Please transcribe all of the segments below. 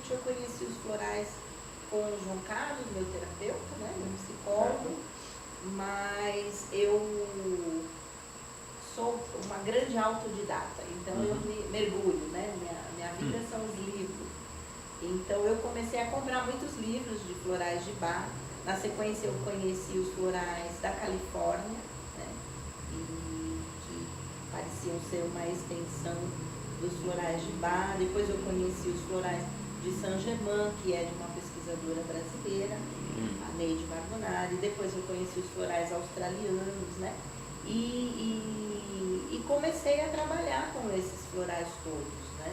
basicamente eu conheci os florais com o João Carlos, meu terapeuta, né, meu psicólogo, mas eu sou uma grande autodidata, então eu me mergulho, né, minha vida são os livros. Então eu comecei a comprar muitos livros de florais de Bach. Na sequência eu conheci os florais da Califórnia, né, e que pareciam ser uma extensão dos florais de Bach. Depois eu conheci os florais de Saint-Germain, que é de uma pesquisadora brasileira, a Neide Barbonari. Depois eu conheci os florais australianos, né? E comecei a trabalhar com esses florais todos, né?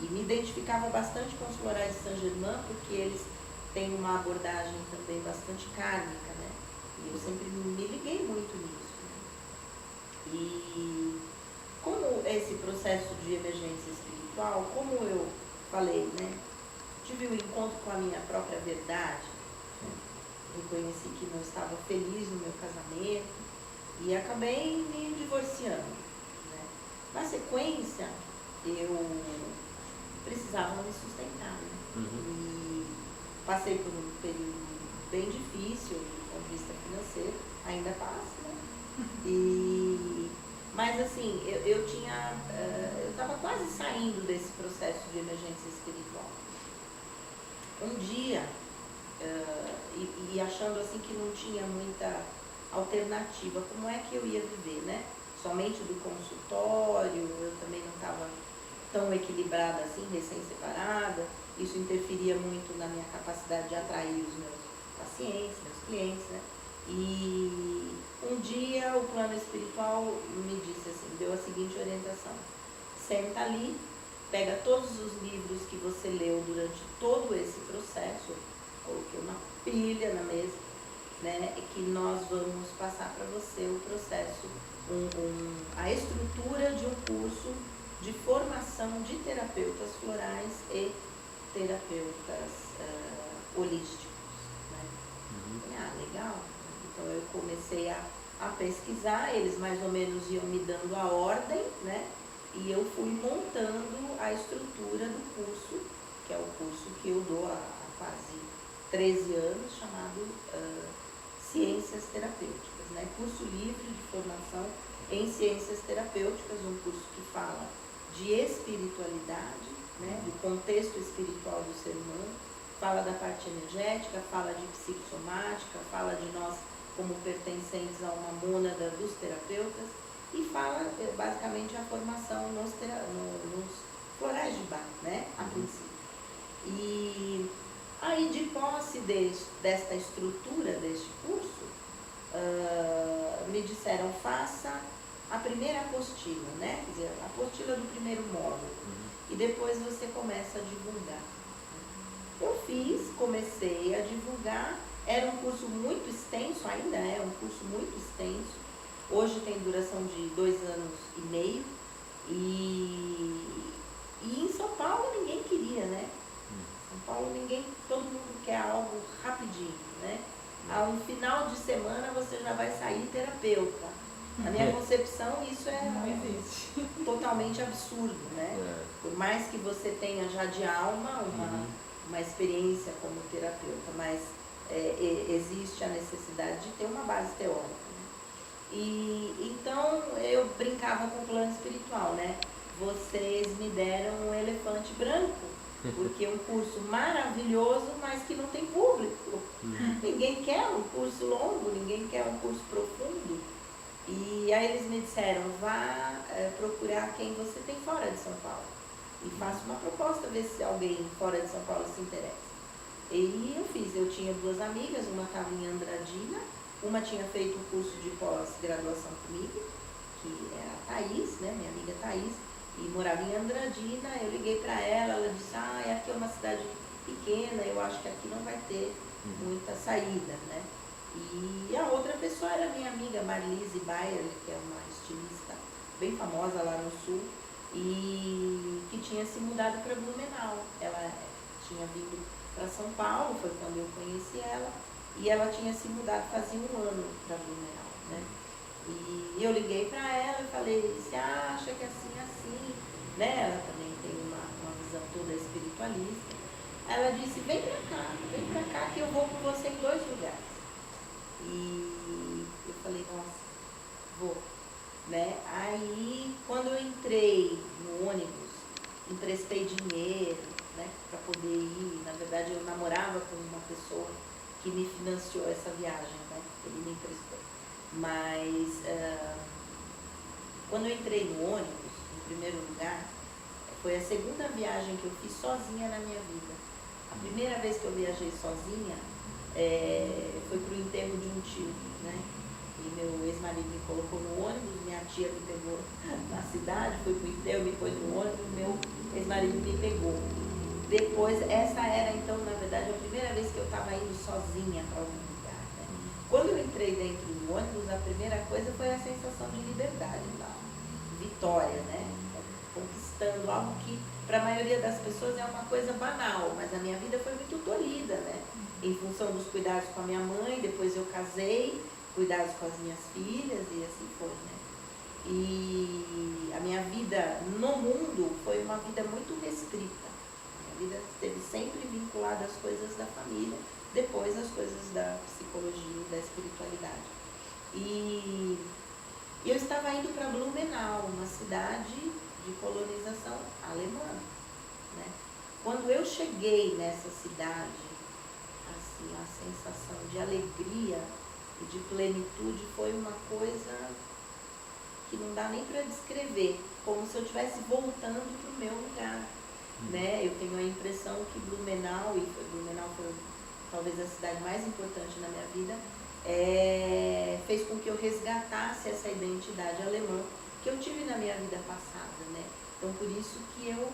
E me identificava bastante com os florais de Saint-Germain, porque eles têm uma abordagem também bastante kármica, né? E eu sempre me liguei muito nisso, né? E como esse processo de emergência espiritual, como eu falei, né? Tive um encontro com a minha própria verdade, né? Reconheci que não estava feliz no meu casamento e acabei me divorciando, né? Na sequência, eu precisava me sustentar, né? E passei por um período bem difícil do ponto de vista financeiro, ainda passa, né? Mas assim, eu estava quase saindo desse processo de emergência espiritual. Um dia, e achando assim que não tinha muita alternativa, como é que eu ia viver, né? Somente do consultório, eu também não estava tão equilibrada assim, recém-separada, isso interferia muito na minha capacidade de atrair os meus pacientes, meus clientes, né? E um dia o plano espiritual me disse assim, deu a seguinte orientação: senta ali, pega todos os livros que você leu durante todo esse processo, coloquei uma pilha na mesa, né, e que nós vamos passar para você o processo, a estrutura de um curso de formação de terapeutas florais e terapeutas holísticos, né? Legal. Então eu comecei a pesquisar, eles mais ou menos iam me dando a ordem, né? E eu fui montando a estrutura do curso, que é o curso que eu dou há quase 13 anos, chamado Ciências Terapêuticas, né? Curso livre de formação em Ciências Terapêuticas, um curso que fala de espiritualidade, né? Do contexto espiritual do ser humano, fala da parte energética, fala de psicossomática, fala de nós como pertencentes a uma mônada dos terapeutas e fala basicamente a formação nos florais de Bach, né? A princípio. E aí, de posse desta estrutura deste curso, me disseram, faça a primeira apostila, né? Quer dizer, a apostila do primeiro módulo. E depois você começa a divulgar. Eu fiz, comecei a divulgar. Era um curso muito extenso, ainda é um curso muito extenso. Hoje tem duração de 2 anos e meio. E em São Paulo ninguém queria, né? São Paulo todo mundo quer algo rapidinho, né? A um final de semana você já vai sair terapeuta. Na minha concepção isso não existe. Totalmente absurdo, né? Por mais que você tenha já de alma uma experiência como terapeuta, mas existe a necessidade de ter uma base teórica, né? E então eu brincava com o plano espiritual, né? Vocês me deram um elefante branco, porque é um curso maravilhoso, mas que não tem público. Ninguém quer um curso longo, ninguém quer um curso profundo. E aí eles me disseram, vá procurar quem você tem fora de São Paulo. E faça uma proposta, ver se alguém fora de São Paulo se interessa. E eu fiz, eu tinha 2 amigas, uma estava em Andradina, uma tinha feito um curso de pós-graduação comigo, que é a Thaís, né, minha amiga Thaís, e morava em Andradina. Eu liguei para ela disse, aqui é uma cidade pequena, eu acho que aqui não vai ter muita saída, né? E a outra pessoa era minha amiga Marlise Bayer, que é uma estilista bem famosa lá no sul, e que tinha se mudado para Blumenau. Ela tinha vindo para São Paulo, foi quando eu conheci ela, e ela tinha se mudado fazia 1 ano para Blumenau, né? E eu liguei para ela e falei, você acha que assim, né? Ela também tem uma visão toda espiritualista. Ela disse, vem pra cá que eu vou com você em 2 lugares. E eu falei, nossa, vou. Né? Aí, quando eu entrei no ônibus, emprestei dinheiro, né, para poder ir. Na verdade, eu namorava com uma pessoa que me financiou essa viagem, né? Ele me emprestou. Mas, quando eu entrei no ônibus, em primeiro lugar, foi a segunda viagem que eu fiz sozinha na minha vida. A primeira vez que eu viajei sozinha foi para o enterro de um tio, né? E meu ex-marido me colocou no ônibus, minha tia me pegou na cidade, foi pro enterro, me pôs no ônibus, meu ex-marido me pegou. Depois, essa era então, na verdade, a primeira vez que eu estava indo sozinha para algum lugar, né? Quando eu entrei dentro do ônibus, a primeira coisa foi a sensação de liberdade, vitória, né? Conquistando algo que para a maioria das pessoas é uma coisa banal, mas a minha vida foi muito tolhida, né? Em função dos cuidados com a minha mãe, depois eu casei, cuidados com as minhas filhas e assim foi, né? E a minha vida no mundo foi uma vida muito restrita. A minha vida esteve sempre vinculada às coisas da família, depois às coisas da psicologia e da espiritualidade. E eu estava indo para Blumenau, uma cidade de colonização alemã, né? Quando eu cheguei nessa cidade, assim, a sensação de alegria e de plenitude foi uma coisa que não dá nem para descrever, como se eu estivesse voltando para o meu lugar, né? Eu tenho a impressão que Blumenau foi talvez a cidade mais importante na minha vida, fez com que eu resgatasse essa identidade alemã que eu tive na minha vida passada, né? Então, por isso que eu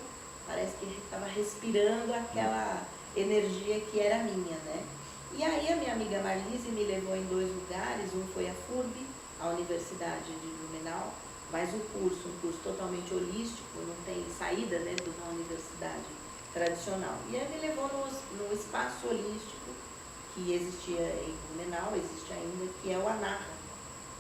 parece que estava respirando aquela energia que era minha, né? E aí a minha amiga Marlise me levou em 2 lugares, um foi a FURB, a Universidade de Blumenau, mas um curso totalmente holístico, não tem saída, né, de uma universidade tradicional. E aí me levou no espaço holístico que existia em Blumenau, existe ainda, que é o ANARRA,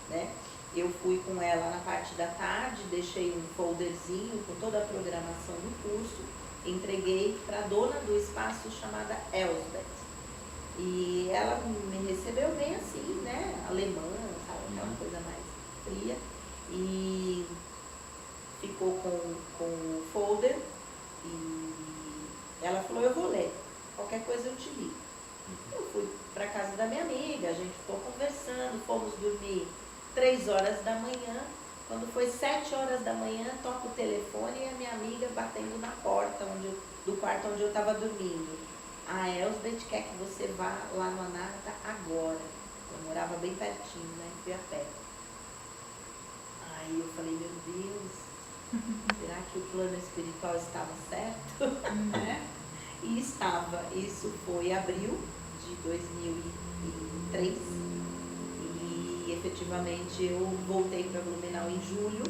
né? Eu fui com ela na parte da tarde, deixei um folderzinho com toda a programação do curso, entreguei para a dona do espaço chamada Elsbeth. E ela me recebeu bem assim, né? Alemã, sabe? Aquela coisa mais fria. E ficou com o folder e ela falou, eu vou ler, qualquer coisa eu te ligo. Eu fui para casa da minha amiga, a gente ficou conversando, fomos dormir 3 horas da manhã. Quando foi 7 horas da manhã, toca o telefone e a minha amiga batendo na porta do quarto onde eu estava dormindo. A Elsbeth quer que você vá lá no ANARRA agora. Eu morava bem pertinho, né? Fui a pé. Aí eu falei, meu Deus, será que o plano espiritual estava certo? Né? E estava. Isso foi em abril de 2003. E efetivamente eu voltei para Blumenau em julho,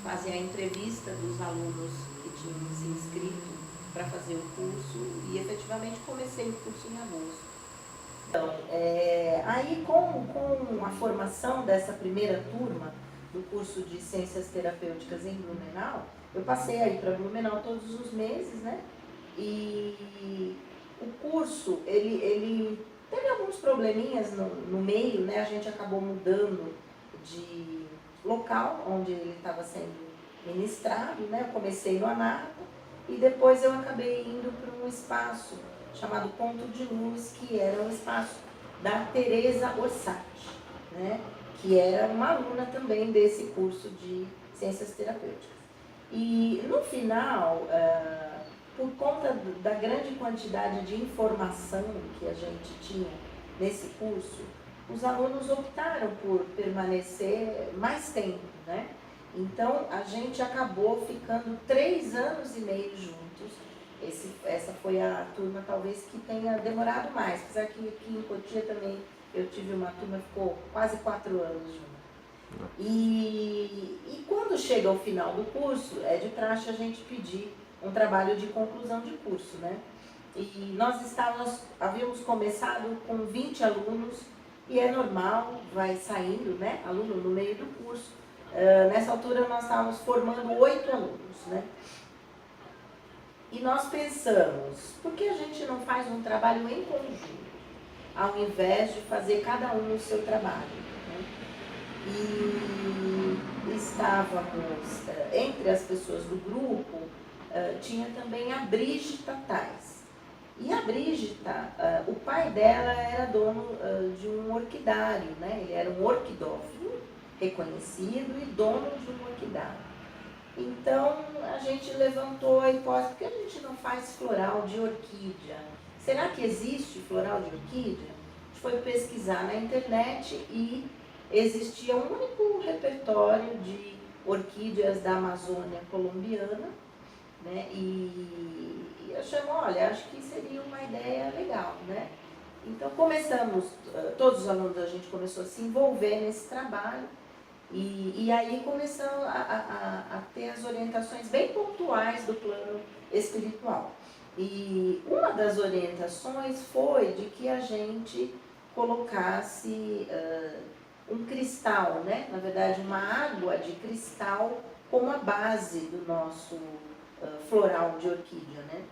fazer a entrevista dos alunos que tinham se inscrito para fazer o curso e efetivamente comecei o curso em agosto. Então, aí com a formação dessa primeira turma do curso de Ciências Terapêuticas em Blumenau, eu passei aí para Blumenau todos os meses, né? E o curso, ele teve alguns probleminhas no meio, né? A gente acabou mudando de local onde ele estava sendo ministrado, né? Eu comecei no ANARRA e depois eu acabei indo para um espaço chamado Ponto de Luz, que era um espaço da Teresa Orsatti, né? Que era uma aluna também desse curso de Ciências Terapêuticas. E no final, por conta da grande quantidade de informação que a gente tinha nesse curso, os alunos optaram por permanecer mais tempo, né? Então, a gente acabou ficando 3 anos e meio juntos. Essa foi a turma, talvez, que tenha demorado mais. Apesar que aqui em Cotia também eu tive uma turma que ficou quase 4 anos junto. E quando chega ao final do curso, é de praxe a gente pedir um trabalho de conclusão de curso, né? E nós havíamos começado com 20 alunos, e é normal, vai saindo, né, aluno no meio do curso. Nessa altura nós estávamos formando 8 alunos, né? E nós pensamos, por que a gente não faz um trabalho em conjunto, ao invés de fazer cada um o seu trabalho? Né? E estávamos, entre as pessoas do grupo, tinha também a Brígida Tais. E a Brígida, o pai dela era dono de um orquidário, né? Ele era um orquidófilo reconhecido e dono de um orquidário. Então a gente levantou a hipótese, por que a gente não faz floral de orquídea? Será que existe floral de orquídea? A gente foi pesquisar na internet e existia um único repertório de orquídeas da Amazônia colombiana, né? E achamos, olha, acho que seria uma ideia legal, né? Então começamos, todos os alunos da gente começou a se envolver nesse trabalho e aí começamos a ter as orientações bem pontuais do plano espiritual. E uma das orientações foi de que a gente colocasse um cristal, né? Na verdade, uma água de cristal como a base do nosso floral de orquídea, né?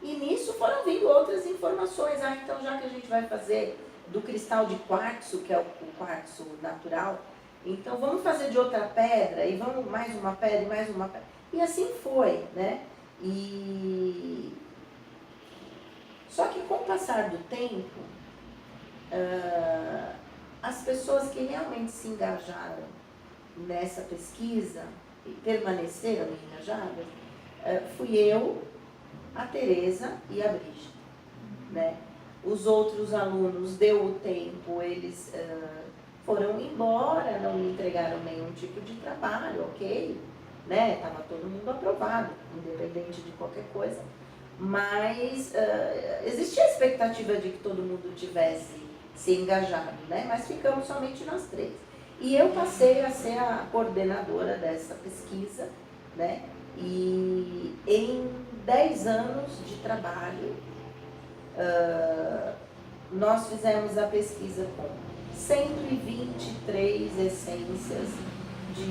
E nisso foram vindo outras informações. Então já que a gente vai fazer do cristal de quartzo, que é o quartzo natural, então vamos fazer de outra pedra, e vamos mais uma pedra e mais uma pedra. E assim foi, né? Só que com o passar do tempo, as pessoas que realmente se engajaram nessa pesquisa e permaneceram engajadas, fui eu, a Tereza e a Brígida, né? Os outros alunos, deu o tempo, eles foram embora, não me entregaram nenhum tipo de trabalho, ok, né? Estava todo mundo aprovado, independente de qualquer coisa, mas existia a expectativa de que todo mundo tivesse se engajado, né? Mas ficamos somente nós três. E eu passei a ser a coordenadora dessa pesquisa, né? E em 10 anos de trabalho, nós fizemos a pesquisa com 123 essências de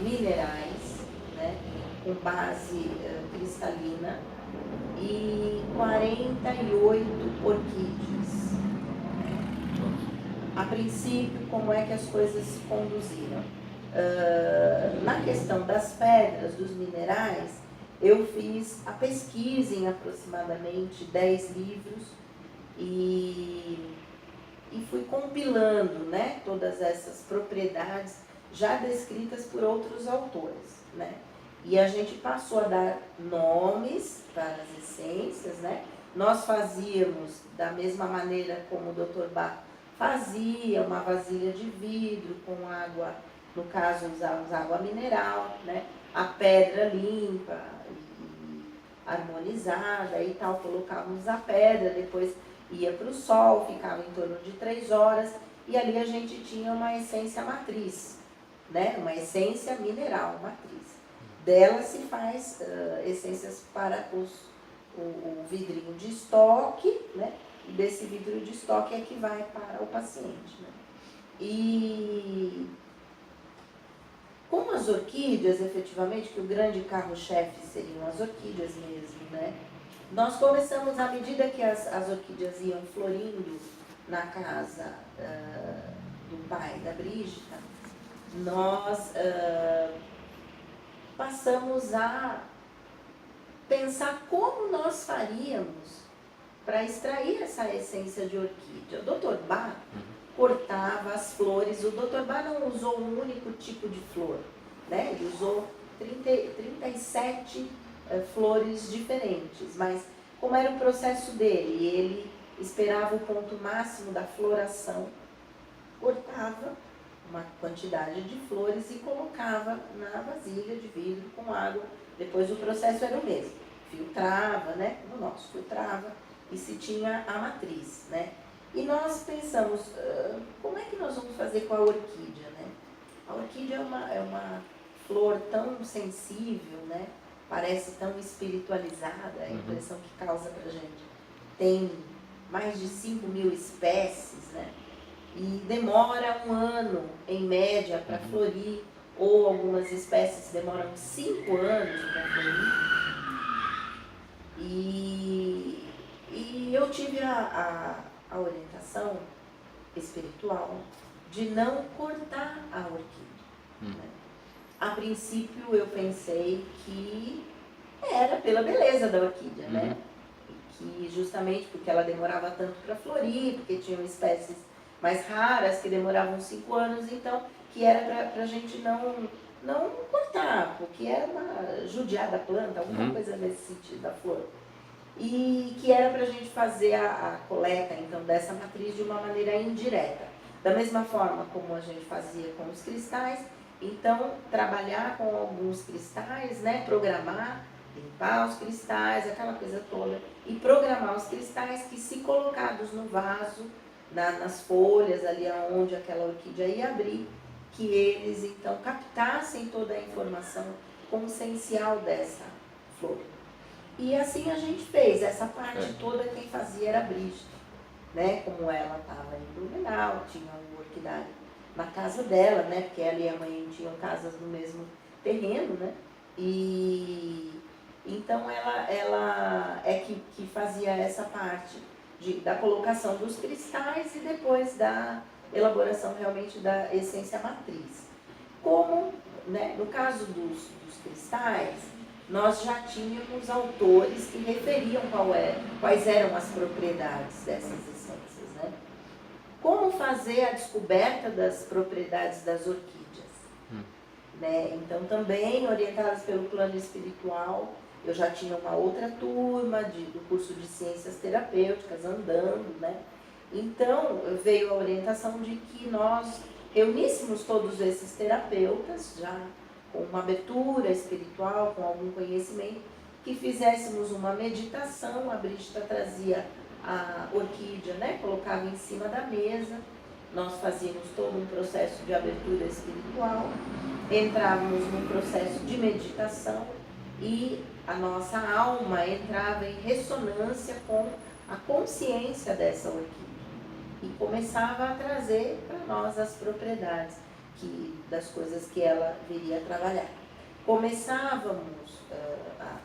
minerais, né, com base cristalina, e 48 orquídeas. A princípio, como é que as coisas se conduziram? Na questão das pedras, dos minerais, eu fiz a pesquisa em aproximadamente 10 livros e fui compilando, né, todas essas propriedades já descritas por outros autores, né? E a gente passou a dar nomes para as essências, né? Nós fazíamos da mesma maneira como o Dr. Bach fazia, uma vasilha de vidro com água, no caso usávamos água mineral, né? A pedra limpa e harmonizada e tal, colocávamos a pedra, depois ia para o sol, ficava em torno de 3 horas, e ali a gente tinha uma essência matriz, né? Uma essência mineral matriz. Dela se faz essências para o vidrinho de estoque, né? E desse vidro de estoque é que vai para o paciente, né? E como as orquídeas, efetivamente, que o grande carro-chefe seriam as orquídeas mesmo, né? Nós começamos, à medida que as orquídeas iam florindo na casa do pai da Brígida, nós passamos a pensar como nós faríamos para extrair essa essência de orquídea. O Dr. Bach cortava as flores, o Dr. Bach não usou um único tipo de flor, né? Ele usou 37 flores diferentes, mas como era o processo dele, ele esperava o ponto máximo da floração, cortava uma quantidade de flores e colocava na vasilha de vidro com água. Depois o processo era o mesmo, filtrava, né? Como o nosso, filtrava e se tinha a matriz, né? E nós pensamos, como é que nós vamos fazer com a orquídea, né? A orquídea é uma flor tão sensível, né? Parece tão espiritualizada, a impressão que causa pra gente. Tem mais de 5.000 espécies, né? E demora 1 ano, em média, para florir, ou algumas espécies demoram 5 anos para florir. E eu tive a orientação espiritual de não cortar a orquídea. Né? A princípio eu pensei que era pela beleza da orquídea, né? Que justamente porque ela demorava tanto para florir, porque tinham espécies mais raras que demoravam 5 anos, então que era para a gente não cortar, porque era uma judiar da planta, alguma coisa nesse sentido da flor. E que era para a gente fazer a coleta então dessa matriz de uma maneira indireta. Da mesma forma como a gente fazia com os cristais, então trabalhar com alguns cristais, né, programar, limpar os cristais, aquela coisa toda, e programar os cristais que, se colocados no vaso, nas folhas ali onde aquela orquídea ia abrir, que eles então captassem toda a informação consciencial dessa flor. E assim a gente fez, essa parte toda quem fazia era a Brígida, né? Como ela estava em Blumenau, tinha um orquidário na casa dela, né? Porque ela e a mãe tinham casas no mesmo terreno, né? E então ela é que fazia essa parte da colocação dos cristais e depois da elaboração realmente da essência matriz. Como, né, no caso dos cristais, nós já tínhamos autores que referiam quais eram as propriedades dessas essências, né? Como fazer a descoberta das propriedades das orquídeas? Né? Então, também orientadas pelo plano espiritual, eu já tinha uma outra turma do curso de ciências terapêuticas andando, né? Então, veio a orientação de que nós reuníssemos todos esses terapeutas, já com uma abertura espiritual, com algum conhecimento, que fizéssemos uma meditação. A Brígida trazia a orquídea, né? Colocava em cima da mesa, nós fazíamos todo um processo de abertura espiritual, entrávamos num processo de meditação e a nossa alma entrava em ressonância com a consciência dessa orquídea e começava a trazer para nós as propriedades das coisas que ela viria a trabalhar. Começávamos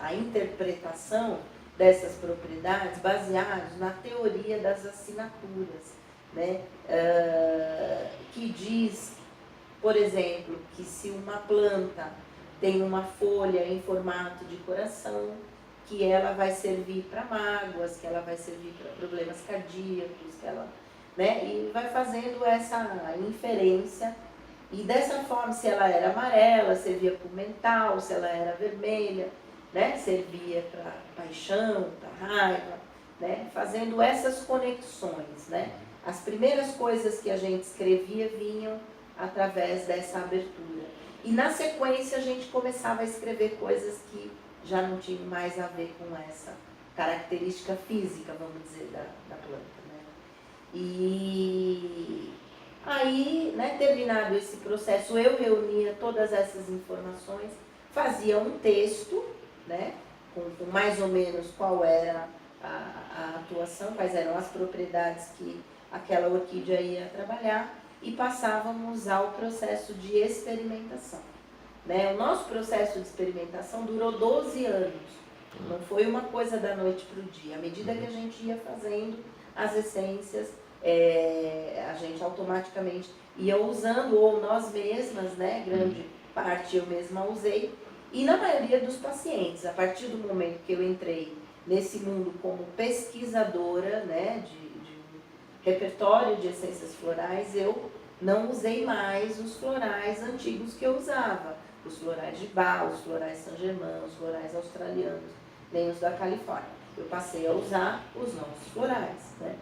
a interpretação dessas propriedades baseados na teoria das assinaturas, né? Que diz, por exemplo, que se uma planta tem uma folha em formato de coração, que ela vai servir para mágoas, que ela vai servir para problemas cardíacos, que ela, né? E vai fazendo essa inferência. E dessa forma, se ela era amarela, servia para o mental, se ela era vermelha, né? Servia para paixão, para raiva, né? Fazendo essas conexões, né? As primeiras coisas que a gente escrevia vinham através dessa abertura. E na sequência a gente começava a escrever coisas que já não tinham mais a ver com essa característica física, vamos dizer, da planta, né? E aí, né, terminado esse processo, eu reunia todas essas informações, fazia um texto, né, com mais ou menos qual era a atuação, quais eram as propriedades que aquela orquídea ia trabalhar, e passávamos ao processo de experimentação. Né? O nosso processo de experimentação durou 12 anos, não foi uma coisa da noite para o dia. À medida que a gente ia fazendo as essências, a gente automaticamente ia usando, ou nós mesmas, né? Grande parte eu mesma usei, e na maioria dos pacientes, a partir do momento que eu entrei nesse mundo como pesquisadora, né, de repertório de essências florais, eu não usei mais os florais antigos que eu usava, os florais de Bach, os florais Saint-Germain, os florais australianos, nem os da Califórnia. Eu passei a usar os nossos florais, né?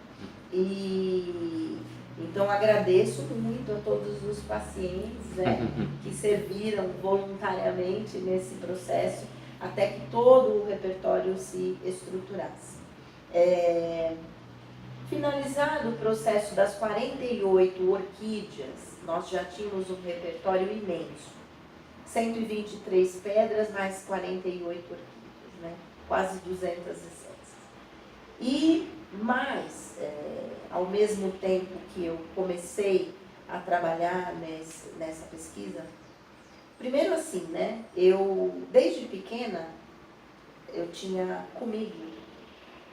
E então agradeço muito a todos os pacientes, né, que serviram voluntariamente nesse processo até que todo o repertório se estruturasse. Finalizado o processo das 48 orquídeas, nós já tínhamos um repertório imenso. 123 pedras mais 48 orquídeas, né? Quase 200 essências. E mais, ao mesmo tempo que eu comecei a trabalhar nessa pesquisa, primeiro assim, né? Eu, desde pequena, eu tinha comigo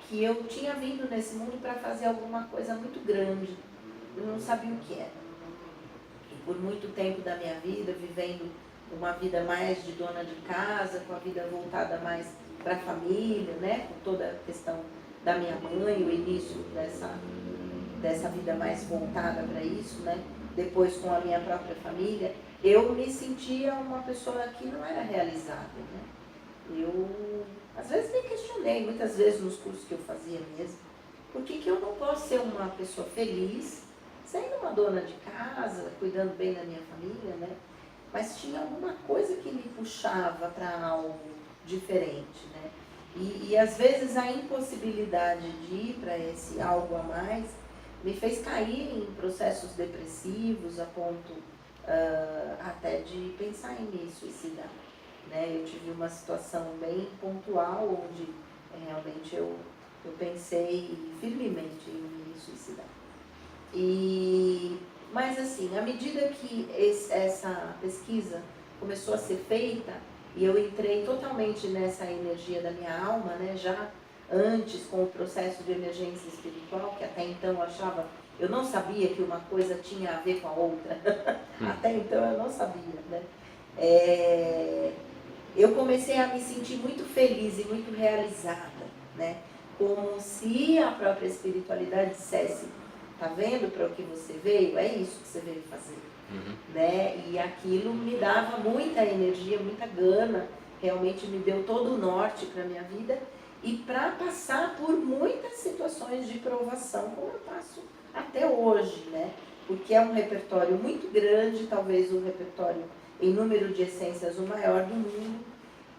que eu tinha vindo nesse mundo para fazer alguma coisa muito grande. Eu não sabia o que era. E por muito tempo da minha vida, vivendo uma vida mais de dona de casa, com a vida voltada mais para a família, né? Com toda a questão da minha mãe, o início dessa vida mais voltada para isso, né? Depois com a minha própria família, eu me sentia uma pessoa que não era realizada, né? Eu, às vezes, me questionei, muitas vezes nos cursos que eu fazia mesmo, por que eu não posso ser uma pessoa feliz, sendo uma dona de casa, cuidando bem da minha família, né? Mas tinha alguma coisa que me puxava para algo diferente, né? E às vezes a impossibilidade de ir para esse algo a mais me fez cair em processos depressivos a ponto até de pensar em me suicidar, né? Eu tive uma situação bem pontual onde realmente eu pensei firmemente em me suicidar. Mas assim, à medida que essa pesquisa começou a ser feita, e eu entrei totalmente nessa energia da minha alma, né, já antes com o processo de emergência espiritual, que até então eu não sabia que uma coisa tinha a ver com a outra, até então eu não sabia, né? Eu comecei a me sentir muito feliz e muito realizada, né? Como se a própria espiritualidade dissesse: tá vendo para o que você veio? É isso que você veio fazer. Né? E aquilo me dava muita energia, muita gana, realmente me deu todo o norte para a minha vida e para passar por muitas situações de provação, como eu passo até hoje, né? Porque é um repertório muito grande, talvez o repertório em número de essências o maior do mundo,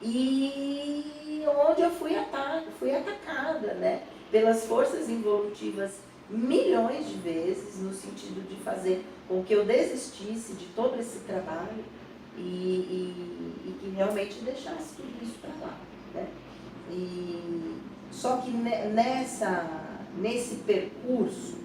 e onde eu fui atacada, né? Pelas forças involutivas milhões de vezes, no sentido de fazer com que eu desistisse de todo esse trabalho e que realmente deixasse tudo isso para lá, né? Só que nesse percurso,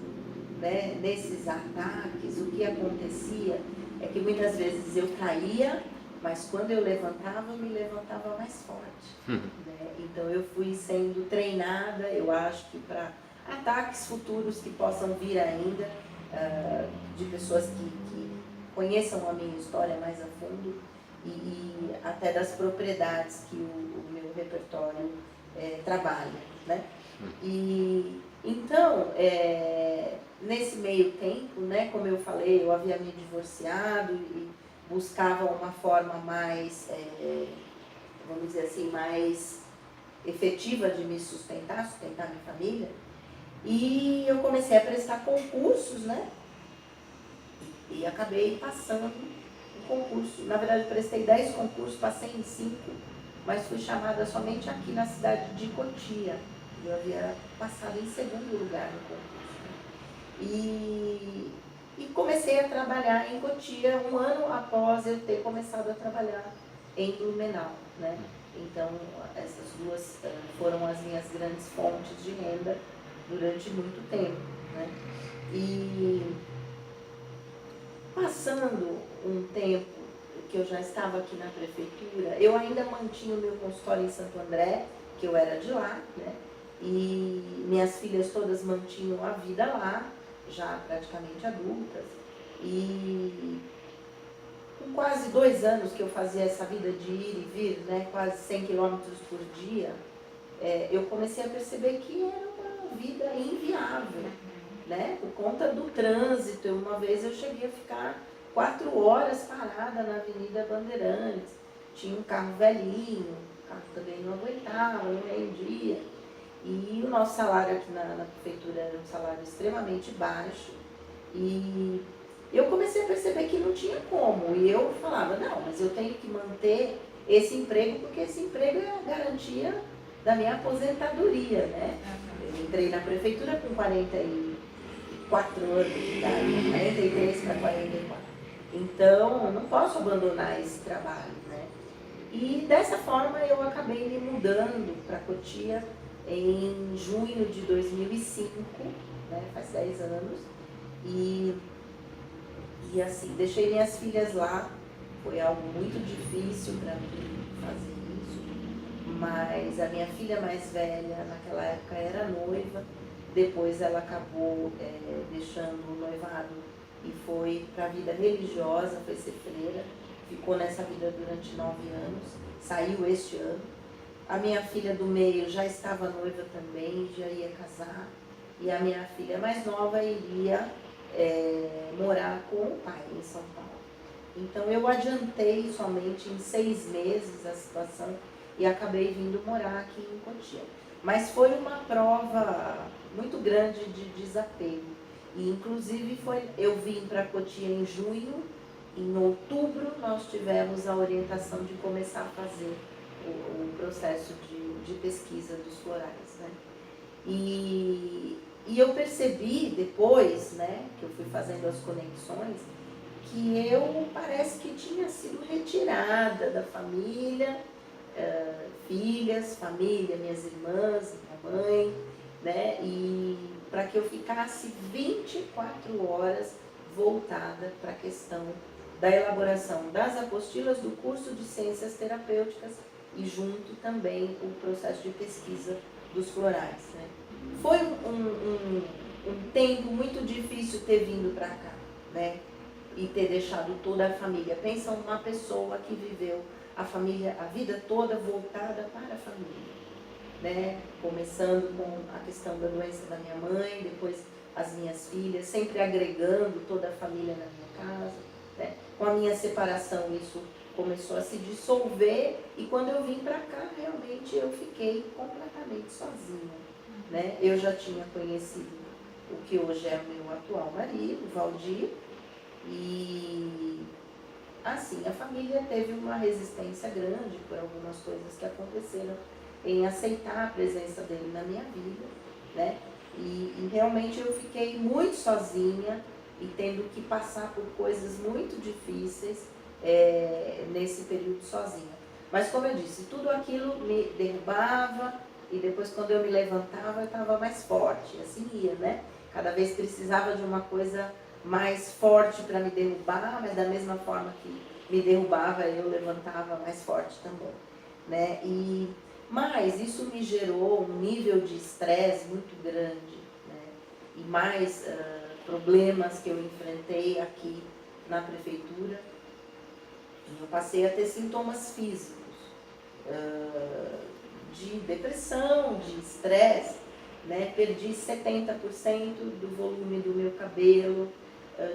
né, nesses ataques, o que acontecia é que muitas vezes eu caía, mas quando eu me levantava mais forte. Né? Então eu fui sendo treinada, eu acho que para ataques futuros que possam vir ainda, de pessoas que conheçam a minha história mais a fundo e até das propriedades que o meu repertório trabalha, né? Então, nesse meio tempo, né, como eu falei, eu havia me divorciado e buscava uma forma mais, vamos dizer assim, mais efetiva de me sustentar minha família. E eu comecei a prestar concursos, né? E acabei passando um concurso. Na verdade, eu prestei 10 concursos, passei em 5, mas fui chamada somente aqui na cidade de Cotia. Eu havia passado em segundo lugar no concurso. E comecei a trabalhar em Cotia um ano após eu ter começado a trabalhar em Blumenau, né? Então, essas duas foram as minhas grandes fontes de renda durante muito tempo, né? E passando um tempo que eu já estava aqui na prefeitura, eu ainda mantinha o meu consultório em Santo André, que eu era de lá, né? E minhas filhas todas mantinham a vida lá, já praticamente adultas. E com quase 2 anos que eu fazia essa vida de ir e vir, né, quase 100 quilômetros por dia, eu comecei a perceber que era uma vida inviável, né, por conta do trânsito. Uma vez eu cheguei a ficar 4 horas parada na Avenida Bandeirantes, tinha um carro velhinho, o carro também não aguentava, não rendia, e o nosso salário aqui na prefeitura era um salário extremamente baixo, e eu comecei a perceber que não tinha como, e eu falava: não, mas eu tenho que manter esse emprego, porque esse emprego é a garantia da minha aposentadoria, né? Eu entrei na prefeitura com 44 anos de idade, 43 para 44. Então, eu não posso abandonar esse trabalho, né? E dessa forma eu acabei me mudando para Cotia em junho de 2005, né? Faz 10 anos. E assim, deixei minhas filhas lá, foi algo muito difícil para mim fazer isso, mas a minha filha mais velha naquela época era noiva, depois ela acabou deixando o noivado e foi para a vida religiosa, foi ser freira, ficou nessa vida durante 9 anos, saiu este ano. A minha filha do meio já estava noiva também, já ia casar, e a minha filha mais nova iria morar com o pai em São Paulo. Então eu adiantei somente em 6 meses a situação e acabei vindo morar aqui em Cotia. Mas foi uma prova muito grande de desapego. E inclusive eu vim para Cotia em junho, em outubro nós tivemos a orientação de começar a fazer o processo de pesquisa dos florais, né? E eu percebi depois, né, que eu fui fazendo as conexões, que eu parece que tinha sido retirada da família, filhas, família, minhas irmãs, minha mãe, né, e para que eu ficasse 24 horas voltada para a questão da elaboração das apostilas do curso de Ciências Terapêuticas e junto também o processo de pesquisa dos florais, né. Foi um tempo muito difícil ter vindo para cá, né, e ter deixado toda a família. Pensa uma pessoa que viveu a família, a vida toda voltada para a família, né? Começando com a questão da doença da minha mãe, depois as minhas filhas, sempre agregando toda a família na minha casa, né? Com a minha separação isso começou a se dissolver e quando eu vim para cá realmente eu fiquei completamente sozinha, né? Eu já tinha conhecido o que hoje é o meu atual marido, Valdir, e assim, a família teve uma resistência grande por algumas coisas que aconteceram em aceitar a presença dele na minha vida, né? E realmente eu fiquei muito sozinha e tendo que passar por coisas muito difíceis nesse período sozinha. Mas como eu disse, tudo aquilo me derrubava e depois quando eu me levantava eu estava mais forte, assim ia, né? Cada vez precisava de uma coisa mais forte para me derrubar, mas da mesma forma que me derrubava, eu levantava mais forte também, né? Mas isso me gerou um nível de estresse muito grande, né? E mais problemas que eu enfrentei aqui na prefeitura. Eu passei a ter sintomas físicos, de depressão, de estresse, né? Perdi 70% do volume do meu cabelo,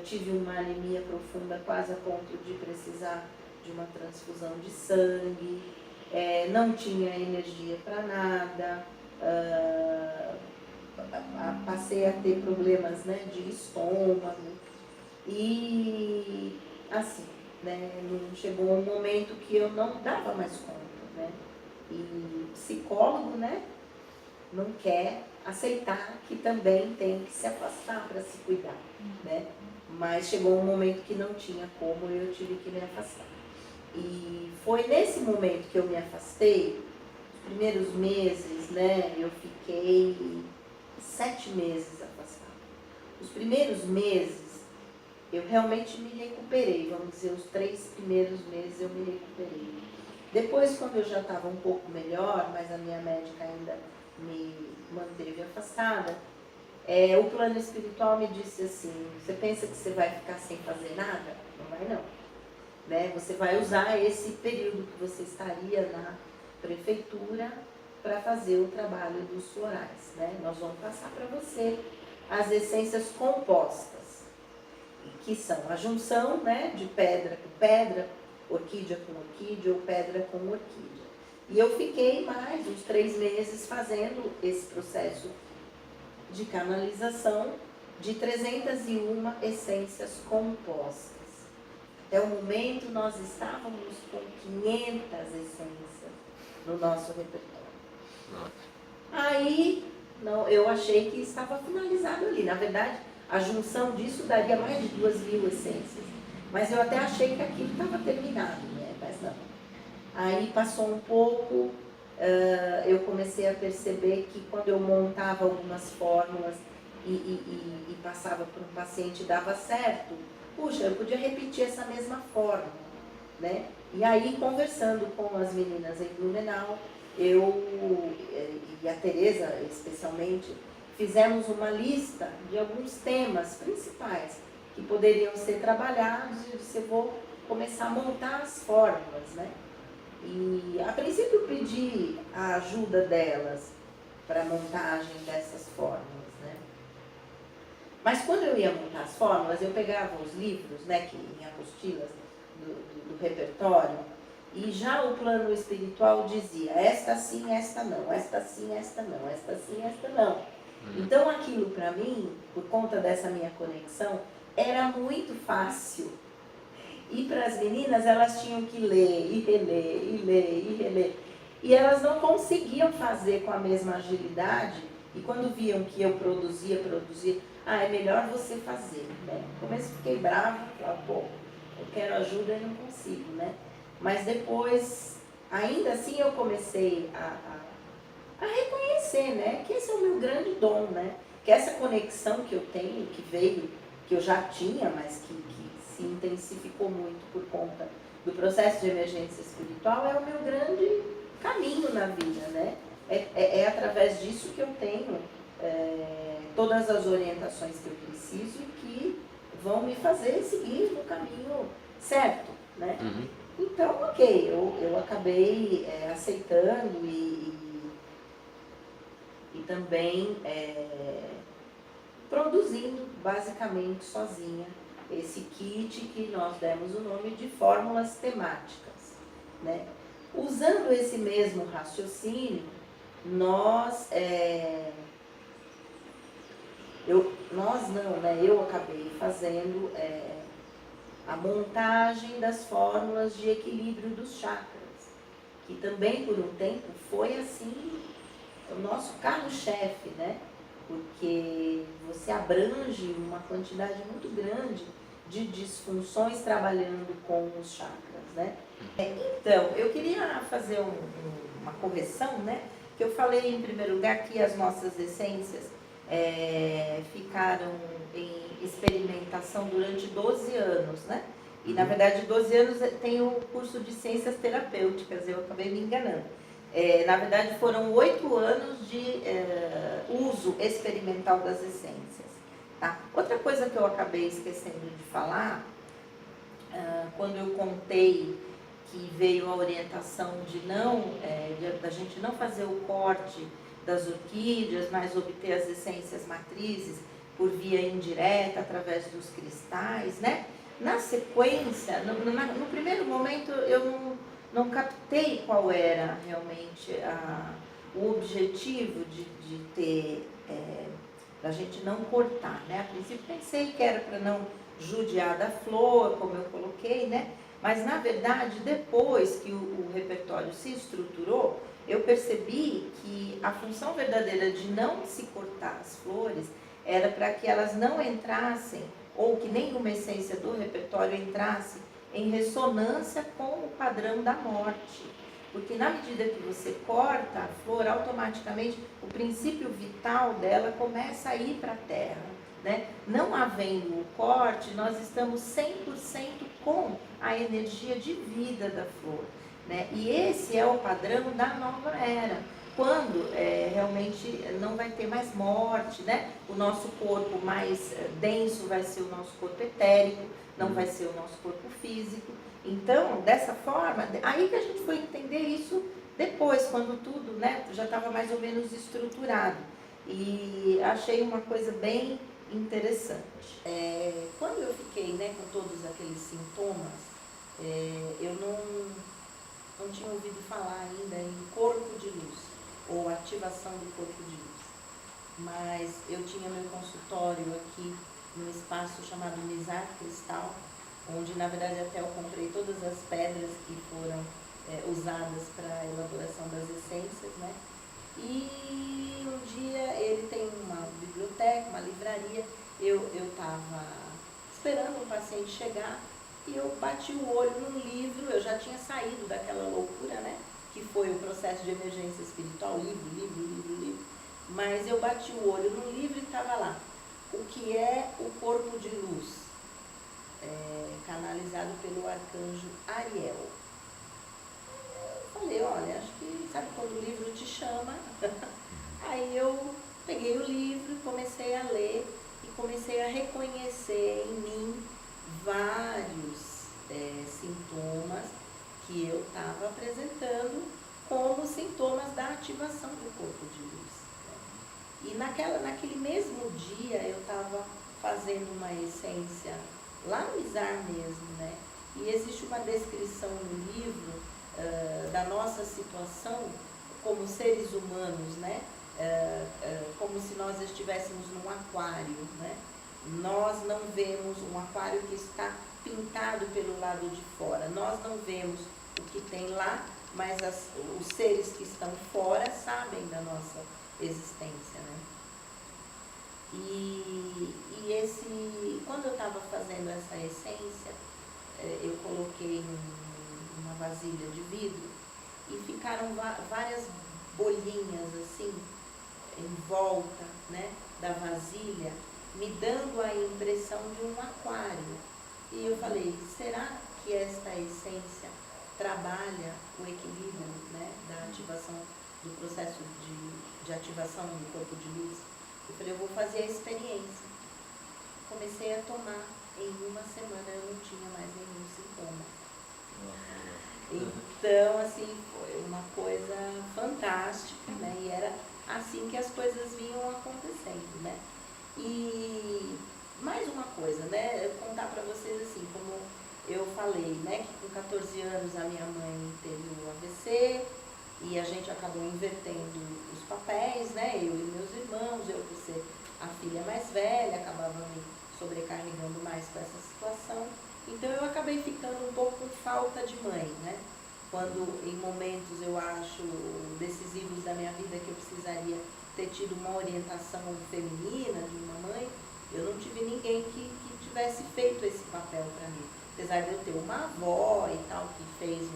tive uma anemia profunda quase a ponto de precisar de uma transfusão de sangue, não tinha energia para nada, passei a ter problemas, né, de estômago e assim, né, chegou um momento que eu não dava mais conta, né, e psicólogo, né, não quer aceitar que também tem que se afastar para se cuidar, né? Mas chegou um momento que não tinha como, eu tive que me afastar. E foi nesse momento que eu me afastei, os primeiros meses, né? Eu fiquei 7 meses afastada. Os primeiros meses, eu realmente me recuperei, vamos dizer, os 3 primeiros meses eu me recuperei. Depois, quando eu já estava um pouco melhor, mas a minha médica ainda me manteve afastada, o plano espiritual me disse assim, você pensa que você vai ficar sem fazer nada? Não vai não. Né? Você vai usar esse período que você estaria na prefeitura para fazer o trabalho dos florais. Né? Nós vamos passar para você as essências compostas, que são a junção, né, de pedra com pedra, orquídea com orquídea ou pedra com orquídea. E eu fiquei mais uns 3 meses fazendo esse processo de canalização de 301 essências compostas. Até o momento nós estávamos com 500 essências no nosso repertório. Aí eu achei que estava finalizado ali. Na verdade, a junção disso daria mais de 2.000 essências. Mas eu até achei que aquilo estava terminado, né? Mas não. Aí passou um pouco, eu comecei a perceber que quando eu montava algumas fórmulas e passava para um paciente e dava certo, puxa, eu podia repetir essa mesma fórmula, né? E aí, conversando com as meninas em Blumenau, eu e a Tereza especialmente, fizemos uma lista de alguns temas principais que poderiam ser trabalhados e eu vou começar a montar as fórmulas, né? E a princípio eu pedi a ajuda delas para a montagem dessas fórmulas, né? Mas quando eu ia montar as fórmulas, eu pegava os livros, né, que em apostilas do repertório, e já o plano espiritual dizia, esta sim, esta não, esta sim, esta não, esta sim, esta não. Então aquilo para mim, por conta dessa minha conexão, era muito fácil. E para as meninas, elas tinham que ler e reler, e ler e reler. E elas não conseguiam fazer com a mesma agilidade. E quando viam que eu produzia, é melhor você fazer, né? No começo fiquei brava, falava, pô, eu quero ajuda e não consigo, né? Mas depois, ainda assim, eu comecei a reconhecer, né? Que esse é o meu grande dom, né? Que essa conexão que eu tenho, que veio, que eu já tinha, mas que se intensificou muito por conta do processo de emergência espiritual, é o meu grande caminho na vida, né? É através disso que eu tenho todas as orientações que eu preciso e que vão me fazer seguir no caminho certo, né? Então, ok, eu acabei aceitando e também produzindo basicamente sozinha esse kit que nós demos o nome de fórmulas temáticas, né? Usando esse mesmo raciocínio, eu acabei fazendo a montagem das fórmulas de equilíbrio dos chakras, que também por um tempo foi assim o nosso carro-chefe, né? Porque você abrange uma quantidade muito grande de disfunções trabalhando com os chakras, né? Então, eu queria fazer uma correção, né? Que eu falei em primeiro lugar que as nossas essências ficaram em experimentação durante 12 anos, né? E na verdade 12 anos tem o curso de ciências terapêuticas, eu acabei me enganando. Na verdade foram 8 anos de uso experimental das essências. Tá? Outra coisa que eu acabei esquecendo de falar, quando eu contei que veio a orientação de da gente não fazer o corte das orquídeas, mas obter as essências matrizes por via indireta, através dos cristais, né? Na sequência, no primeiro momento eu não captei qual era realmente o objetivo de ter, da gente não cortar, né? A princípio pensei que era para não judiar da flor, como eu coloquei, né? Mas na verdade, depois que o repertório se estruturou, eu percebi que a função verdadeira de não se cortar as flores era para que elas não entrassem, ou que nenhuma essência do repertório entrasse em ressonância com o padrão da morte. Porque na medida que você corta a flor, automaticamente o princípio vital dela começa a ir para a terra, né? Não havendo o corte, nós estamos 100% com a energia de vida da flor, né? E esse é o padrão da nova era, quando realmente não vai ter mais morte, né? O nosso corpo mais denso vai ser o nosso corpo etérico, não vai ser o nosso corpo físico. Então, dessa forma, aí que a gente foi entender isso depois, quando tudo, né, já estava mais ou menos estruturado. E achei uma coisa bem interessante. Quando eu fiquei, né, com todos aqueles sintomas, eu não tinha ouvido falar ainda em corpo de luz, ou ativação do corpo de luz. Mas eu tinha meu consultório aqui num espaço chamado Nizar Cristal, onde na verdade até eu comprei todas as pedras que foram usadas para a elaboração das essências, né? E um dia ele tem uma biblioteca, uma livraria, eu estava esperando um paciente chegar e eu bati o olho num livro, eu já tinha saído daquela loucura, né? Que foi o processo de emergência espiritual, livro, mas eu bati o olho num livro e estava lá, o que é o corpo de luz, canalizado pelo arcanjo Ariel. falei, olha, acho que, sabe quando o livro te chama? Aí eu peguei o livro, comecei a ler e comecei a reconhecer em mim vários sintomas que eu estava apresentando como sintomas da ativação do corpo de luz. E naquele mesmo dia eu estava fazendo uma essência lá no Izar mesmo, né? E existe uma descrição no livro da nossa situação como seres humanos, né? Como se nós estivéssemos num aquário, né? Nós não vemos um aquário que está pintado pelo lado de fora. Nós não vemos o que tem lá, mas os seres que estão fora sabem da nossa existência, né? Quando eu estava fazendo essa essência, eu coloquei uma vasilha de vidro e ficaram várias bolinhas assim em volta, né, da vasilha, me dando a impressão de um aquário. E eu falei, será que esta essência trabalha o equilíbrio, né, da ativação, do processo de ativação do corpo de luz? Eu falei, eu vou fazer a experiência. Comecei a tomar, em uma semana eu não tinha mais nenhum sintoma. Então, assim, foi uma coisa fantástica, né? E era assim que as coisas vinham acontecendo, né? E mais uma coisa, né? Eu contar para vocês assim, como eu falei, né? Que com 14 anos a minha mãe teve um AVC e a gente acabou invertendo os papéis, né? Eu e meus irmãos, eu por ser a filha mais velha, acabava me sobrecarregando mais com essa situação. Então eu acabei ficando um pouco com falta de mãe, né? Quando em momentos eu acho decisivos da minha vida que eu precisaria ter tido uma orientação feminina de uma mãe, eu não tive ninguém que tivesse feito esse papel para mim. Apesar de eu ter uma avó e tal, que fez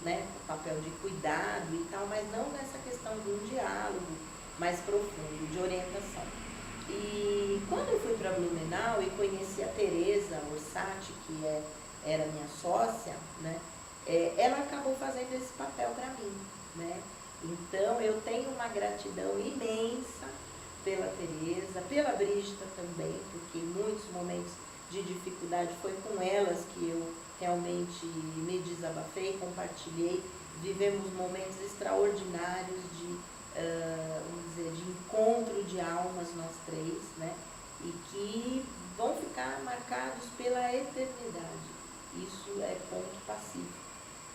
né, um papel de cuidado e tal, mas não nessa questão de um diálogo mais profundo, de orientação. E quando eu fui para Blumenau e conheci a Tereza Orsatti, que era minha sócia, né, ela acabou fazendo esse papel para mim, né? Então eu tenho uma gratidão imensa pela Tereza, pela Brígida também, porque em muitos momentos de dificuldade foi com elas que eu realmente me desabafei, compartilhei, vivemos momentos extraordinários vamos dizer, de encontro de almas, nós três, né? E que vão ficar marcados pela eternidade. Isso é ponto pacífico,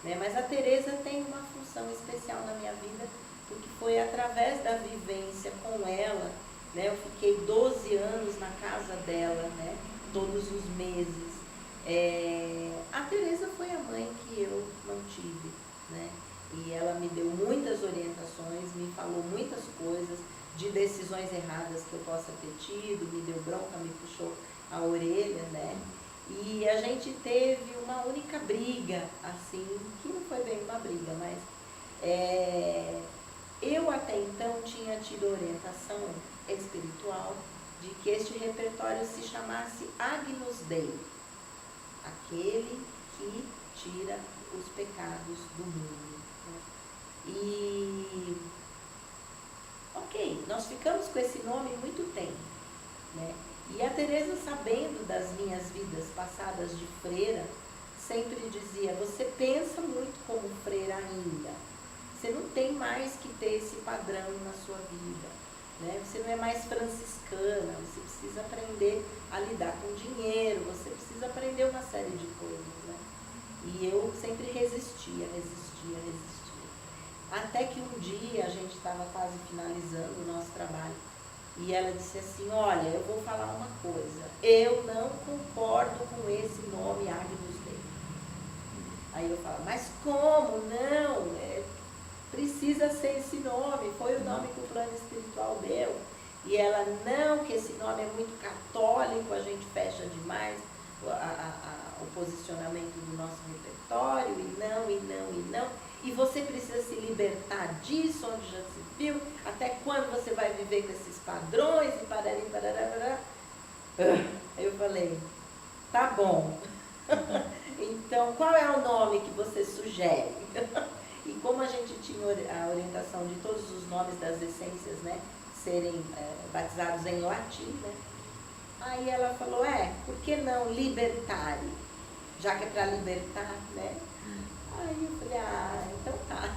né? Mas a Tereza tem uma função especial na minha vida, porque foi através da vivência com ela, né? Eu fiquei 12 anos na casa dela, né? Todos os meses. A Tereza foi a mãe que eu não tive, né? E ela me deu muitas orientações, me falou muitas coisas de decisões erradas que eu possa ter tido, me deu bronca, me puxou a orelha, né? E a gente teve uma única briga, assim, que não foi bem uma briga, mas eu até então tinha tido orientação espiritual de que este repertório se chamasse Agnus Dei, aquele que tira os pecados do mundo. E, ok, nós ficamos com esse nome muito tempo, né? E a Tereza, sabendo das minhas vidas passadas de freira, sempre dizia, você pensa muito como freira ainda, você não tem mais que ter esse padrão na sua vida, né? Você não é mais franciscana, você precisa aprender a lidar com dinheiro, você precisa aprender uma série de coisas, né? E eu sempre resistia. Até que um dia a gente estava quase finalizando o nosso trabalho e ela disse assim, olha, eu vou falar uma coisa, eu não concordo com esse nome Agnus Dei. Aí eu falo, mas como não? Precisa ser esse nome, foi o nome que o plano espiritual deu. E ela, não, que esse nome é muito católico, a gente fecha demais o posicionamento do nosso repertório, e não. E você precisa se libertar disso, onde já se viu, até quando você vai viver com esses padrões, e parará, parará. Aí eu falei, tá bom. Então, qual é o nome que você sugere? como a gente tinha a orientação de todos os nomes das essências, né, serem batizados em latim, né, aí ela falou, por que não libertare? Já que é para libertar, né? Aí eu falei, então tá.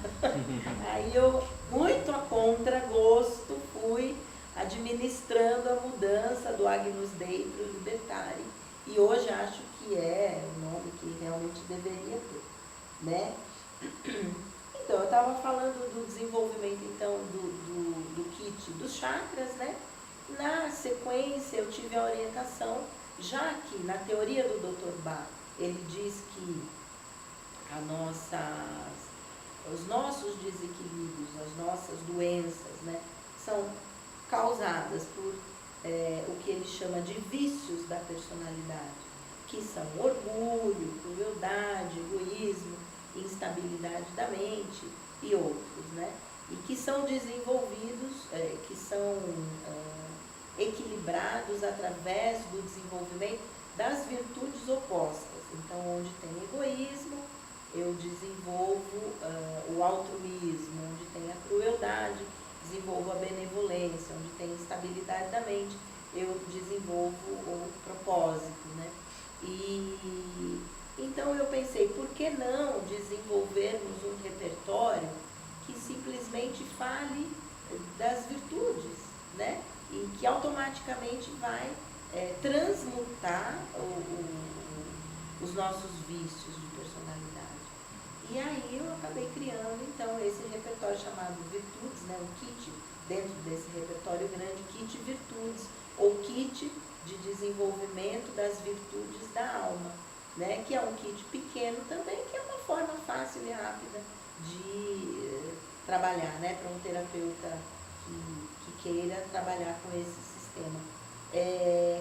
Aí eu, muito a contragosto, fui administrando a mudança do Agnus Dei para o Libertare. E hoje acho que é o nome que realmente deveria ter, né? Então, eu estava falando do desenvolvimento, então, do kit dos chakras, né? Na sequência, eu tive a orientação, já que na teoria do Dr. Bach, ele diz que os nossos desequilíbrios, as nossas doenças, né, são causadas por o que ele chama de vícios da personalidade, que são orgulho, crueldade, egoísmo, instabilidade da mente e outros, né? E que são desenvolvidos, que são equilibrados através do desenvolvimento das virtudes opostas. Então, onde tem egoísmo, eu desenvolvo o altruísmo, onde tem a crueldade, desenvolvo a benevolência, onde tem instabilidade da mente, eu desenvolvo o propósito, né? E então eu pensei, por que não desenvolvermos um repertório que simplesmente fale das virtudes, né? E que automaticamente vai transmutar os nossos vícios de personalidade. E aí eu acabei criando, então, esse repertório chamado Virtudes, né? Um kit, dentro desse repertório grande, kit Virtudes, ou kit de desenvolvimento das virtudes da alma, né? Que é um kit pequeno também, que é uma forma fácil e rápida de trabalhar, né? Para um terapeuta que queira trabalhar com esse sistema.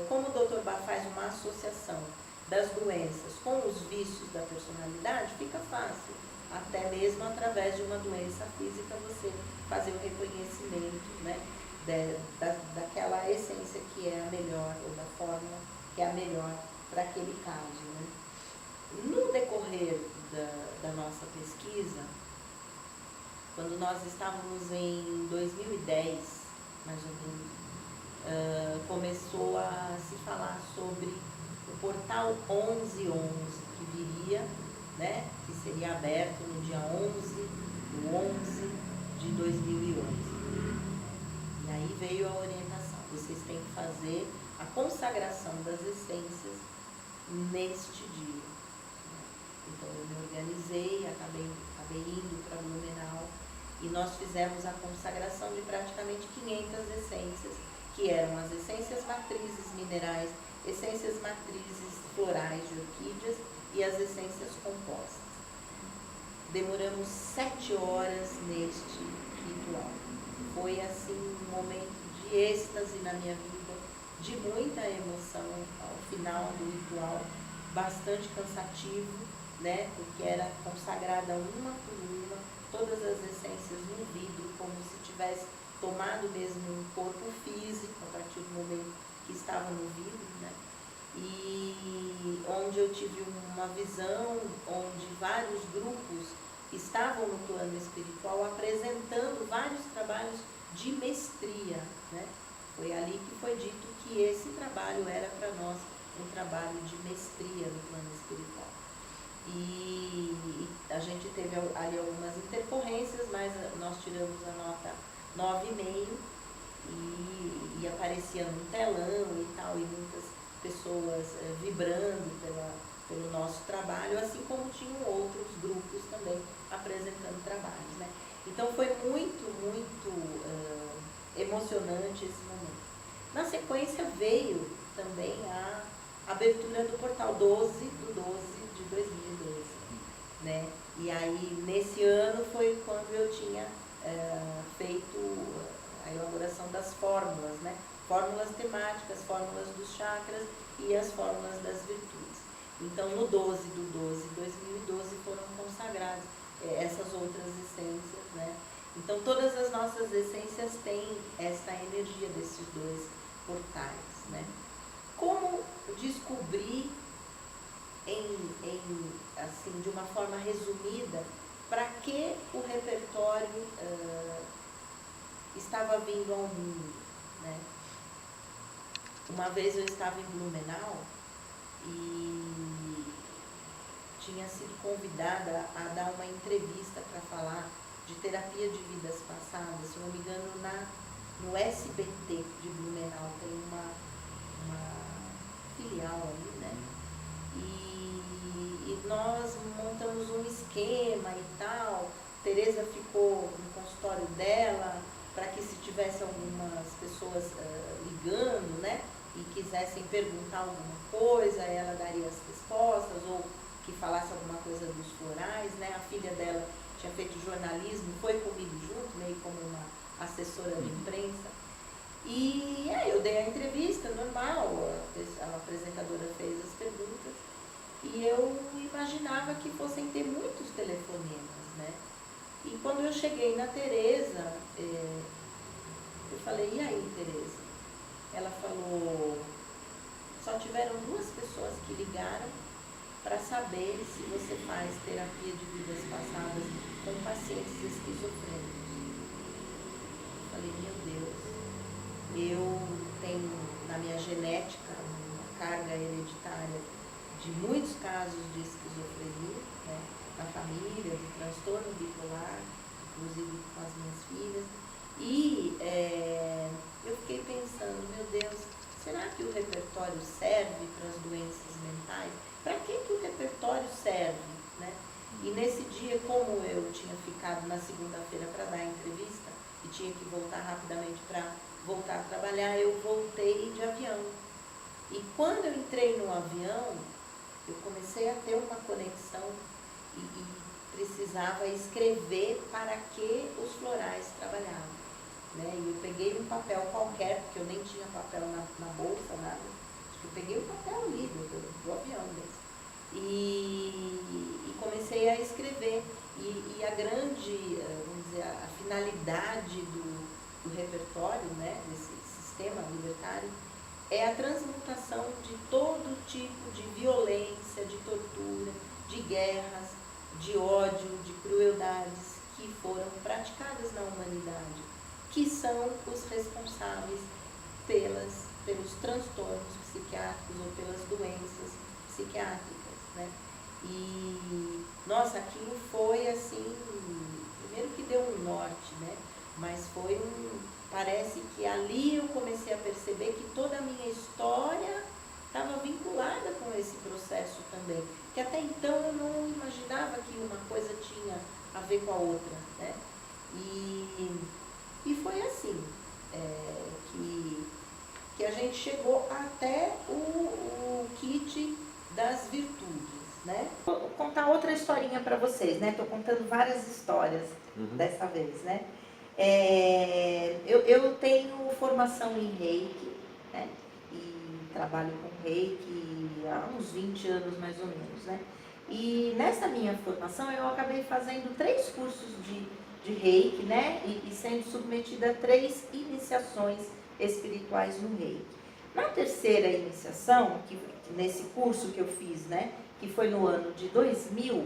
Como o Dr. Bach faz uma associação das doenças com os vícios da personalidade, fica fácil, até mesmo através de uma doença física, você fazer o reconhecimento, né, daquela essência que é a melhor, ou da forma que é a melhor para aquele caso, né. No decorrer da nossa pesquisa, quando nós estávamos em 2010, mais ou menos, começou a se falar sobre o portal 1111, que viria, né, que seria aberto no dia 11/11 de 2011. E aí veio a orientação, vocês têm que fazer a consagração das essências neste dia. Então eu me organizei, acabei indo para Blumenau e nós fizemos a consagração de praticamente 500 essências, que eram as essências matrizes minerais, essências matrizes florais de orquídeas e as essências compostas. Demoramos 7 horas neste ritual. Foi assim um momento de êxtase na minha vida, de muita emoção ao final do ritual, bastante cansativo, né? Porque era consagrada uma por uma, todas as essências no vidro, como se tivesse tomado mesmo um corpo físico a partir do momento que estava no vidro, né? E onde eu tive uma visão, onde vários grupos estavam no plano espiritual apresentando vários trabalhos de mestria, né? Foi ali que foi dito que esse trabalho era para nós um trabalho de mestria no plano espiritual. E a gente teve ali algumas intercorrências, mas nós tiramos a nota 9,5 e aparecia num telão e tal, e muitas pessoas vibrando pelo nosso trabalho, assim como tinham outros grupos também apresentando trabalhos, né? Então foi muito, muito emocionante esse momento. Na sequência veio também a abertura do portal 12/12 de 2012, né? E aí nesse ano foi quando eu tinha feito a elaboração das fórmulas, né? Fórmulas temáticas, fórmulas dos chakras e as fórmulas das virtudes. Então, no 12/12/2012 foram consagradas essas outras essências, né? Então, todas as nossas essências têm esta energia desses dois portais, né? Como descobrir, assim, de uma forma resumida, para que o repertório estava vindo ao mundo, né? Uma vez eu estava em Blumenau e tinha sido convidada a dar uma entrevista para falar de terapia de vidas passadas, se não me engano, no SBT de Blumenau, tem uma filial ali, né? E nós montamos um esquema e tal. Tereza ficou no consultório dela, para que se tivesse algumas pessoas ligando, né? E quisessem perguntar alguma coisa, ela daria as respostas, ou que falasse alguma coisa dos florais, né? A filha dela tinha feito jornalismo, foi comigo junto, meio como uma assessora de imprensa. E aí eu dei a entrevista, normal, a apresentadora fez as perguntas, e eu imaginava que fossem ter muitos telefonemas, né? E quando eu cheguei na Tereza, eu falei, e aí, Tereza? Ela falou, só tiveram 2 pessoas que ligaram para saber se você faz terapia de vidas passadas com pacientes esquizofrênicos. Eu falei, meu Deus, eu tenho na minha genética uma carga hereditária de muitos casos de esquizofrenia, né, na família, de transtorno bipolar, inclusive com as minhas filhas. E eu fiquei pensando, meu Deus, será que o repertório serve para as doenças mentais? Para que o repertório serve, né? E nesse dia, como eu tinha ficado na segunda-feira para dar a entrevista e tinha que voltar rapidamente para voltar a trabalhar, eu voltei de avião. E quando eu entrei no avião, eu comecei a ter uma conexão e precisava escrever para que os florais trabalhavam, né? E eu peguei um papel qualquer, porque eu nem tinha papel na bolsa, nada. Eu peguei o papel ali do avião mesmo. E comecei a escrever. E a grande, vamos dizer, a finalidade do repertório, né, desse sistema libertário, é a transmutação de todo tipo de violência, de tortura, de guerras, de ódio, de crueldades que foram praticadas na humanidade, que são os responsáveis pelos transtornos psiquiátricos ou pelas doenças psiquiátricas, né? E, nossa, aquilo foi assim, primeiro que deu um norte, né? Mas foi parece que ali eu comecei a perceber que toda a minha história estava vinculada com esse processo também, que até então eu não imaginava que uma coisa tinha a ver com a outra, né? E foi assim que a gente chegou até o kit das virtudes, né? Vou contar outra historinha para vocês, né? Estou contando várias histórias dessa vez, né? Eu tenho formação em Reiki, né? E trabalho com Reiki há uns 20 anos mais ou menos, né? E nessa minha formação eu acabei fazendo 3 cursos de Reiki, né? E sendo submetida a 3 iniciações espirituais no Reiki. Na terceira iniciação, nesse curso que eu fiz, né? Que foi no ano de 2000,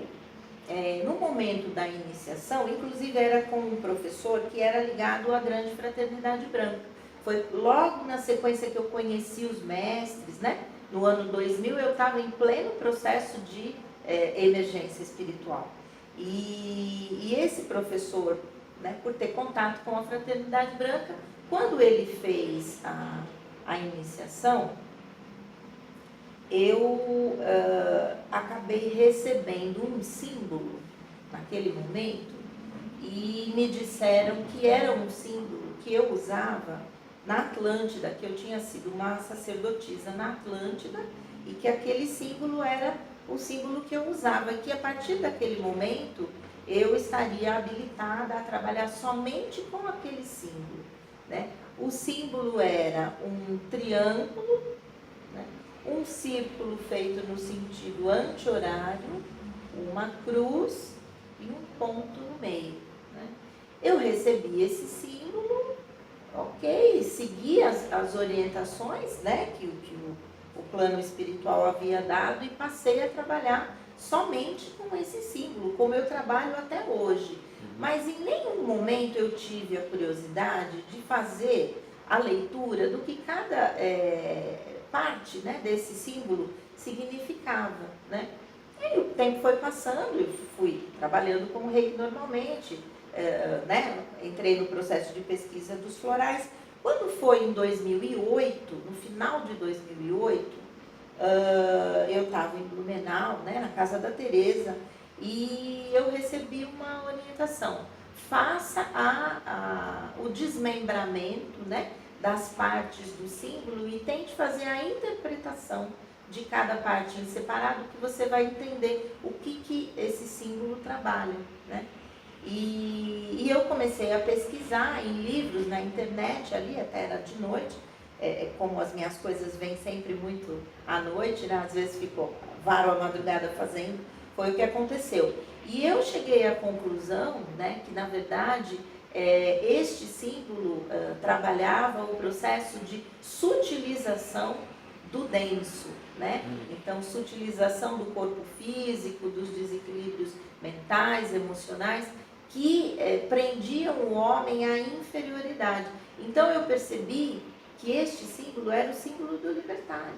no momento da iniciação, inclusive era com um professor que era ligado à Grande Fraternidade Branca. Foi logo na sequência que eu conheci os mestres, né? No ano 2000 eu estava em pleno processo de emergência espiritual. E esse professor, né, por ter contato com a Fraternidade Branca, quando ele fez a iniciação, eu acabei recebendo um símbolo naquele momento e me disseram que era um símbolo que eu usava na Atlântida, que eu tinha sido uma sacerdotisa na Atlântida e que aquele símbolo era o símbolo que eu usava, e que a partir daquele momento eu estaria habilitada a trabalhar somente com aquele símbolo, né? O símbolo era um triângulo, né? Um círculo feito no sentido anti-horário, uma cruz e um ponto no meio, né? Eu recebi esse símbolo, ok, segui as orientações, né, que o plano espiritual havia dado, e passei a trabalhar somente com esse símbolo, como eu trabalho até hoje. Mas em nenhum momento eu tive a curiosidade de fazer a leitura do que cada parte, né, desse símbolo significava, né? E o tempo foi passando, eu fui trabalhando como reiki normalmente, né? Entrei no processo de pesquisa dos florais. Quando foi em 2008, no final de 2008, eu estava em Blumenau, né, na casa da Tereza, e eu recebi uma orientação: faça o desmembramento, né, das partes do símbolo e tente fazer a interpretação de cada parte em separado, que você vai entender o que esse símbolo trabalha, né? E eu comecei a pesquisar em livros, na internet, ali até era de noite, como as minhas coisas vêm sempre muito à noite, né? Às vezes varo a madrugada fazendo, foi o que aconteceu. E eu cheguei à conclusão, né, que na verdade este símbolo trabalhava o processo de sutilização do denso, né? Então, sutilização do corpo físico, dos desequilíbrios mentais, emocionais, que prendiam o homem à inferioridade. Então, eu percebi que este símbolo era o símbolo do libertário,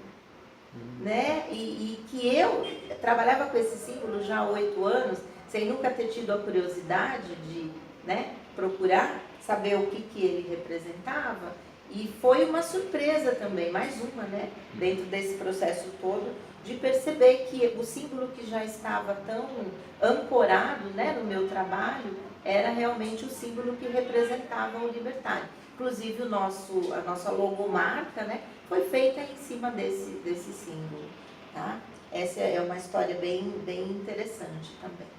né? E que eu trabalhava com esse símbolo já há 8 anos, sem nunca ter tido a curiosidade de, né, procurar saber o que ele representava. E foi uma surpresa também, mais uma, né, dentro desse processo todo, de perceber que o símbolo que já estava tão ancorado, né, no meu trabalho, era realmente o símbolo que representava o libertário. Inclusive a nossa logomarca, né, foi feita em cima desse símbolo, tá? Essa é uma história bem interessante também.